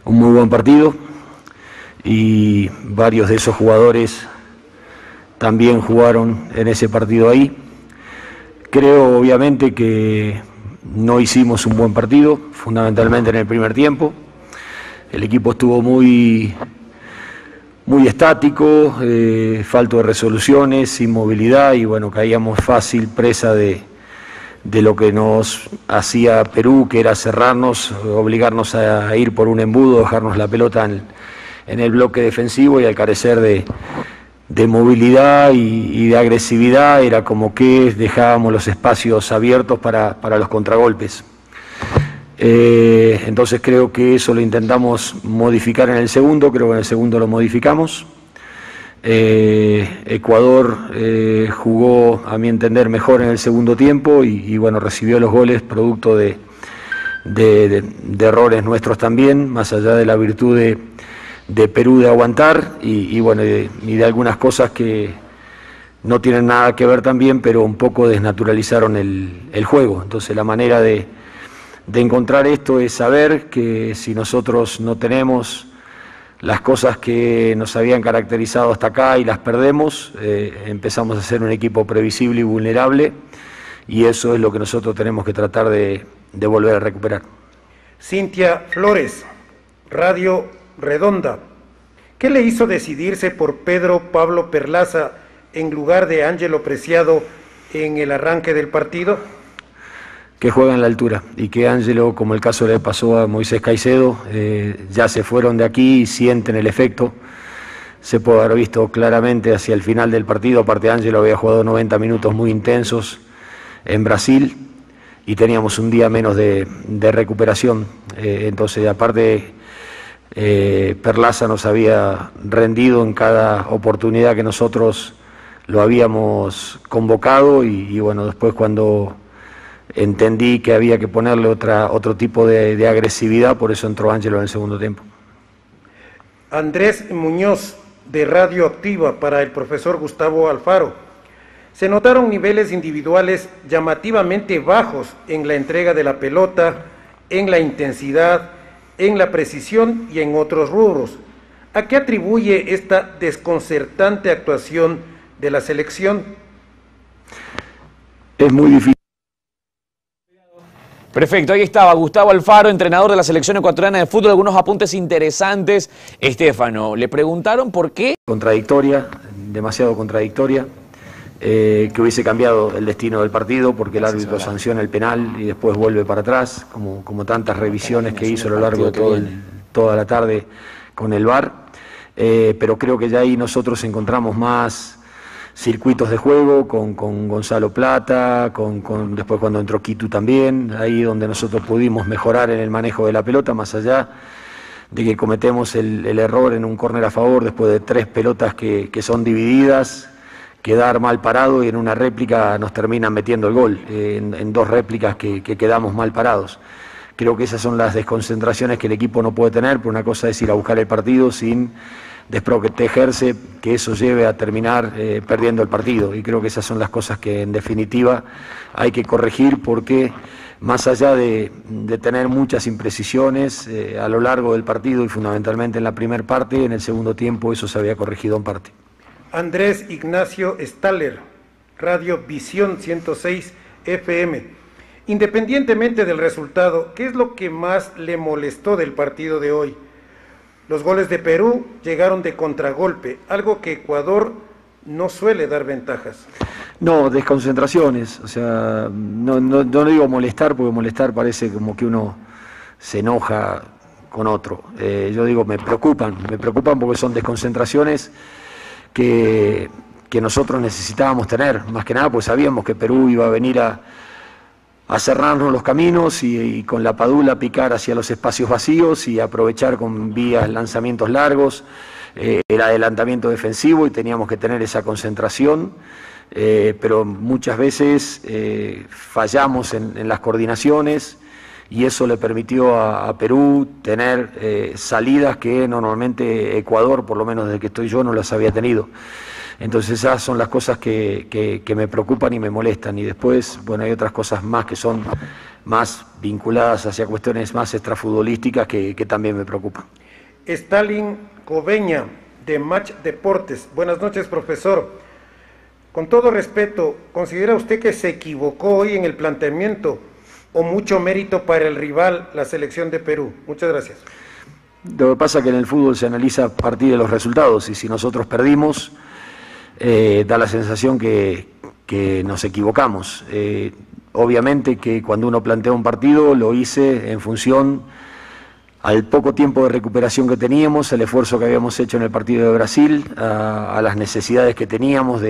un muy buen partido y varios de esos jugadores también jugaron en ese partido ahí. Creo obviamente que no hicimos un buen partido, fundamentalmente en el primer tiempo. El equipo estuvo muy estático, falto de resoluciones, sin movilidad y bueno, caíamos fácil presa de lo que nos hacía Perú, que era cerrarnos, obligarnos a ir por un embudo, dejarnos la pelota en el bloque defensivo y al carecer de movilidad y de agresividad era como que dejábamos los espacios abiertos para los contragolpes. Entonces creo que eso lo intentamos modificar en el segundo, creo que en el segundo lo modificamos. Ecuador jugó, a mi entender, mejor en el segundo tiempo y bueno, recibió los goles producto de errores nuestros también, más allá de la virtud de Perú de aguantar y bueno, y de algunas cosas que no tienen nada que ver también, pero un poco desnaturalizaron el juego. Entonces la manera de encontrar esto es saber que si nosotros no tenemos las cosas que nos habían caracterizado hasta acá y las perdemos, empezamos a ser un equipo previsible y vulnerable y eso es lo que nosotros tenemos que tratar de volver a recuperar. Cintia Flores, Radio Redonda. ¿Qué le hizo decidirse por Pedro Pablo Perlaza en lugar de Ángelo Preciado en el arranque del partido? Que juega en la altura y que Ángelo, como el caso le pasó a Moisés Caicedo, ya se fueron de aquí y sienten el efecto. Se puede haber visto claramente hacia el final del partido, aparte Ángelo había jugado 90 minutos muy intensos en Brasil y teníamos un día menos de recuperación. Entonces, aparte, Perlaza nos había rendido en cada oportunidad que nosotros lo habíamos convocado y bueno, después cuando entendí que había que ponerle otro tipo de agresividad, por eso entró Ángelo en el segundo tiempo. Andrés Muñoz, de Radio Activa, para el profesor Gustavo Alfaro. Se notaron niveles individuales llamativamente bajos en la entrega de la pelota, en la intensidad, en la precisión y en otros rubros. ¿A qué atribuye esta desconcertante actuación de la selección? Es muy difícil. Perfecto, ahí estaba Gustavo Alfaro, entrenador de la selección ecuatoriana de fútbol. Algunos apuntes interesantes. Estefano, le preguntaron por qué. Contradictoria, demasiado contradictoria, que hubiese cambiado el destino del partido porque el árbitro sanciona el penal y después vuelve para atrás, como tantas revisiones que hizo a lo largo de toda la tarde con el VAR. Pero creo que ya ahí nosotros encontramos más circuitos de juego con Gonzalo Plata, después cuando entró Quito también, ahí donde nosotros pudimos mejorar en el manejo de la pelota, más allá de que cometemos el error en un córner a favor después de 3 pelotas que son divididas, quedar mal parado y en una réplica nos terminan metiendo el gol, en 2 réplicas que quedamos mal parados. Creo que esas son las desconcentraciones que el equipo no puede tener, pero una cosa es ir a buscar el partido sin desprotegerse, que eso lleve a terminar perdiendo el partido, y creo que esas son las cosas que en definitiva hay que corregir, porque más allá de tener muchas imprecisiones a lo largo del partido y fundamentalmente en la primera parte, en el segundo tiempo eso se había corregido en parte. Andrés Ignacio Staller, Radio Visión 106 FM. Independientemente del resultado, ¿qué es lo que más le molestó del partido de hoy? Los goles de Perú llegaron de contragolpe, algo que Ecuador no suele dar ventajas. No, desconcentraciones, o sea, no digo molestar, porque molestar parece como que uno se enoja con otro. Yo digo, me preocupan porque son desconcentraciones que nosotros necesitábamos tener, más que nada, pues sabíamos que Perú iba a venir a cerrarnos los caminos y con la Padula picar hacia los espacios vacíos y aprovechar con vías, lanzamientos largos, el adelantamiento defensivo, y teníamos que tener esa concentración, pero muchas veces fallamos en las coordinaciones y eso le permitió a Perú tener salidas que normalmente Ecuador, por lo menos desde que estoy yo, no las había tenido. Entonces esas son las cosas que me preocupan y me molestan, y después, bueno, hay otras cosas más que son más vinculadas hacia cuestiones más extrafutbolísticas que también me preocupan. Stalin Coveña, de Match Deportes. Buenas noches, profesor. Con todo respeto, ¿considera usted que se equivocó hoy en el planteamiento o mucho mérito para el rival, la selección de Perú? Muchas gracias. Lo que pasa es que en el fútbol se analiza a partir de los resultados, y si nosotros perdimos, da la sensación que nos equivocamos. Obviamente que cuando uno plantea un partido lo hice en función al poco tiempo de recuperación que teníamos, el esfuerzo que habíamos hecho en el partido de Brasil, a las necesidades que teníamos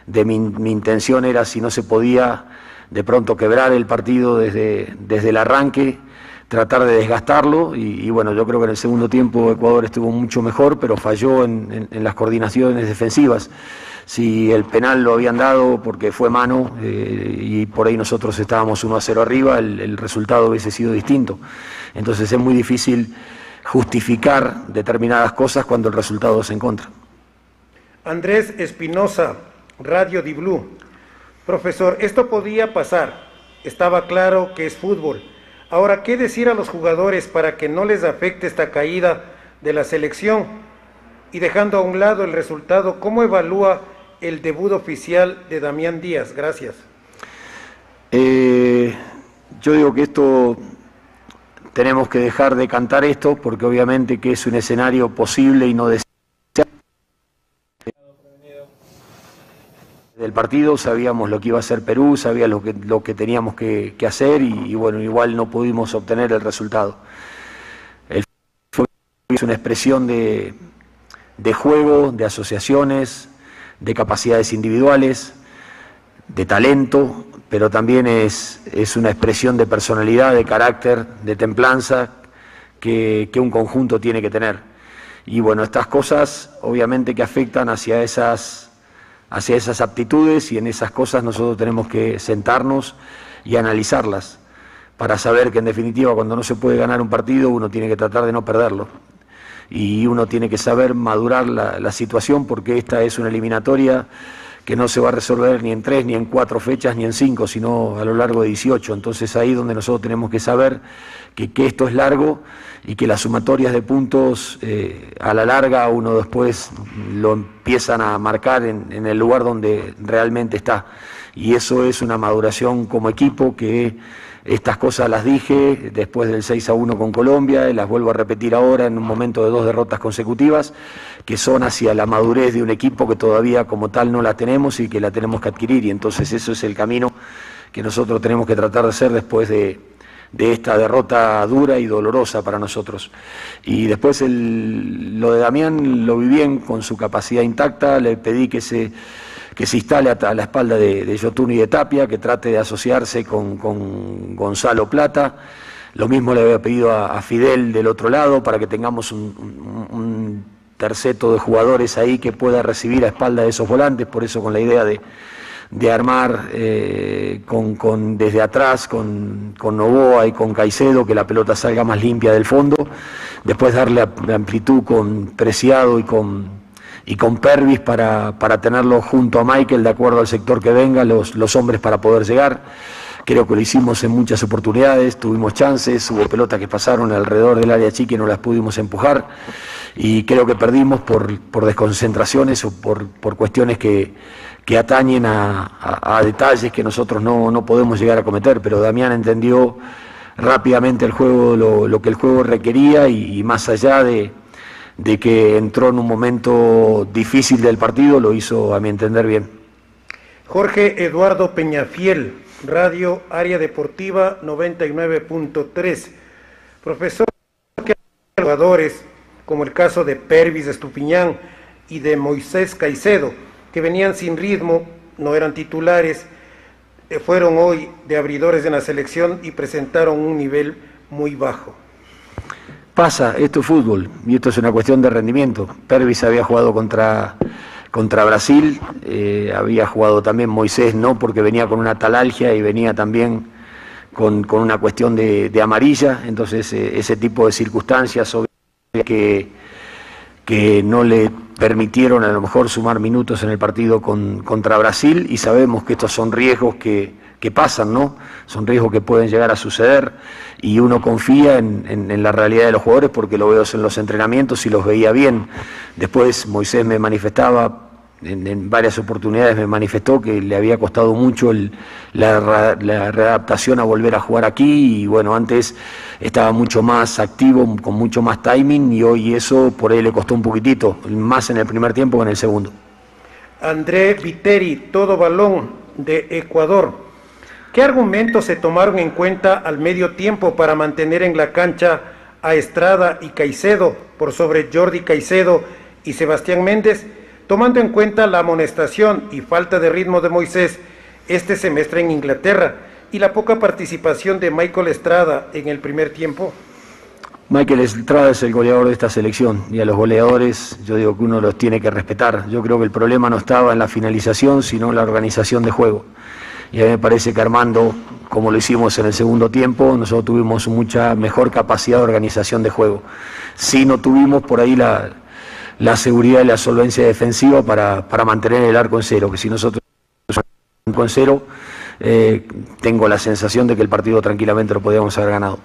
mi intención era, si no se podía de pronto quebrar el partido desde el arranque, tratar de desgastarlo, y bueno, yo creo que en el segundo tiempo Ecuador estuvo mucho mejor, pero falló en las coordinaciones defensivas. Si el penal lo habían dado porque fue mano, y por ahí nosotros estábamos 1-0 arriba, el resultado hubiese sido distinto. Entonces es muy difícil justificar determinadas cosas cuando el resultado es en contra. Andrés Espinosa, Radio Di Blue. Profesor, esto podía pasar, estaba claro que es fútbol. Ahora, ¿qué decir a los jugadores para que no les afecte esta caída de la selección? Y dejando a un lado el resultado, ¿cómo evalúa el debut oficial de Damián Díaz? Gracias. Yo digo que esto tenemos que dejar de cantar esto, porque obviamente que es un escenario posible y no deseable. Del partido sabíamos lo que iba a hacer Perú, sabía lo que teníamos que hacer, y bueno, igual no pudimos obtener el resultado. El fútbol es una expresión de juego, de asociaciones, de capacidades individuales, de talento, pero también es una expresión de personalidad, de carácter, de templanza que un conjunto tiene que tener. Y bueno, estas cosas obviamente que afectan hacia esas aptitudes, y en esas cosas nosotros tenemos que sentarnos y analizarlas para saber que en definitiva cuando no se puede ganar un partido uno tiene que tratar de no perderlo, y uno tiene que saber madurar la situación, porque esta es una eliminatoria que no se va a resolver ni en 3, ni en 4 fechas, ni en 5, sino a lo largo de 18. Entonces ahí donde nosotros tenemos que saber que esto es largo, y que las sumatorias de puntos a la larga uno después lo empiezan a marcar en el lugar donde realmente está. Y eso es una maduración como equipo, que estas cosas las dije después del 6-1 con Colombia, y las vuelvo a repetir ahora en un momento de 2 derrotas consecutivas, que son hacia la madurez de un equipo que todavía como tal no la tenemos y que la tenemos que adquirir, y entonces eso es el camino que nosotros tenemos que tratar de hacer después de esta derrota dura y dolorosa para nosotros. Y después lo de Damián lo vi bien, con su capacidad intacta. Le pedí que se instale a la espalda de Yotun y de Tapia, que trate de asociarse con Gonzalo Plata. Lo mismo le había pedido a Fidel del otro lado, para que tengamos un terceto de jugadores ahí que pueda recibir a espalda de esos volantes. Por eso con la idea de armar desde atrás con Novoa y con Caicedo, que la pelota salga más limpia del fondo, después darle amplitud con Preciado y con Pervis para tenerlo junto a Michael, de acuerdo al sector que venga, los hombres para poder llegar. Creo que lo hicimos en muchas oportunidades, tuvimos chances, hubo pelotas que pasaron alrededor del área chica y no las pudimos empujar, y creo que perdimos por desconcentraciones o por cuestiones que atañen a detalles que nosotros no podemos llegar a cometer. Pero Damián entendió rápidamente el juego, lo que el juego requería, y más allá de que entró en un momento difícil del partido, lo hizo a mi entender bien. Jorge Eduardo Peñafiel, Radio Área Deportiva 99.3. Profesor, ¿qué jugadores, como el caso de Pervis Estupiñán y de Moisés Caicedo, que venían sin ritmo, no eran titulares, fueron hoy de abridores en la selección y presentaron un nivel muy bajo? Pasa, esto es fútbol, y esto es una cuestión de rendimiento. Pervis había jugado contra Brasil, había jugado también Moisés, no, porque venía con una talalgia y venía también con una cuestión de amarilla. Entonces ese tipo de circunstancias que no le permitieron a lo mejor sumar minutos en el partido contra Brasil, y sabemos que estos son riesgos que que pasan, ¿no? Son riesgos que pueden llegar a suceder y uno confía en la realidad de los jugadores porque lo veo en los entrenamientos y los veía bien. Después Moisés me manifestaba, en varias oportunidades me manifestó que le había costado mucho la readaptación a volver a jugar aquí y bueno, antes estaba mucho más activo, con mucho más timing y hoy eso por ahí le costó un poquitito, más en el primer tiempo que en el segundo. André Viteri, Todo Balón, de Ecuador. ¿Qué argumentos se tomaron en cuenta al medio tiempo para mantener en la cancha a Estrada y Caicedo por sobre Jordi Caicedo y Sebastián Méndez, tomando en cuenta la amonestación y falta de ritmo de Moisés este semestre en Inglaterra y la poca participación de Michael Estrada en el primer tiempo? Michael Estrada es el goleador de esta selección y a los goleadores yo digo que uno los tiene que respetar. Yo creo que el problema no estaba en la finalización, sino en la organización de juego. Y a mí me parece que Armando, como lo hicimos en el segundo tiempo, nosotros tuvimos mucha mejor capacidad de organización de juego. Sí no tuvimos por ahí la seguridad y la solvencia defensiva para mantener el arco en cero, que si nosotros arco en cero, tengo la sensación de que el partido tranquilamente lo podíamos haber ganado.